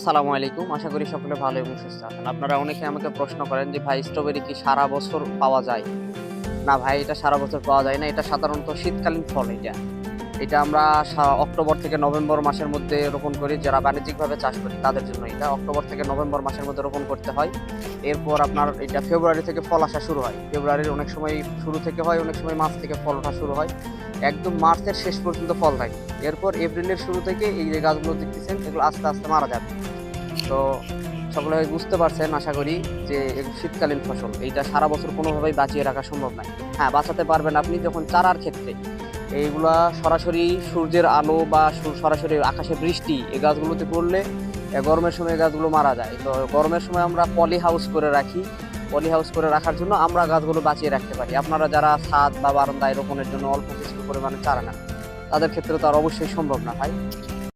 আসসালামু আলাইকুম। আশা করি সকলে ভালো এবং সুস্থ আছেন। আপনারা অনেকে আমাকে প্রশ্ন করেন যে, "ভাই স্ট্রবেরি কি সারা বছর পাওয়া যায়?" না ভাই, এটা সারা বছর পাওয়া যায় না। এটা সাধারণত শীতকালীন ফল এটা। এটা আমরা অক্টোবর থেকে নভেম্বর মাসের মধ্যে রোপণ করি। যারা বাণিজ্যিকভাবে চাষ করি তাদের জন্য এটা। অক্টোবর থেকে নভেম্বর মাসের মধ্যে রোপণ করতে হয়। এরপর আপনার এটা ফেব্রুয়ারি থেকে ফল আসা শুরু হয়। ফেব্রুয়ারির অনেক সময় শুরু থেকে হয়, অনেক সময় মার্চ থেকে ফল ওঠা শুরু হয়। একদম মার্চের শেষ পর্যন্ত ফল থাকে। এরপর এপ্রিলের শুরু থেকে এই যে গাছগুলো দেখতেছেন এগুলো আস্তে, আস্তে মারা যাবে। তো সকলে বুঝতে পারছেন আশা করি যে শীতকালীন ফসল এইটা সারা বছর কোনোভাবেই বাঁচিয়ে রাখা সম্ভব নয়। হ্যাঁ, বাঁচাতে পারবেন আপনি যখন চারার ক্ষেত্রে। এইগুলা সরাসরি সূর্যের আলো বা সরাসরি আকাশে বৃষ্টি এই গাছগুলোতে পড়লে গরমের সময় গাছগুলো মারা যায়। তো গরমের সময় আমরা পলি হাউস করে রাখি। পলি হাউস করে রাখার জন্য আমরা গাছগুলো বাঁচিয়ে রাখতে পারি। আপনারা যারা ছাদ বা বারান্দায় রোপণের জন্য অল্প কিছু পরিমাণে চারা নেন, তাদের ক্ষেত্রে তো আর অবশ্যই সম্ভব না ভাই।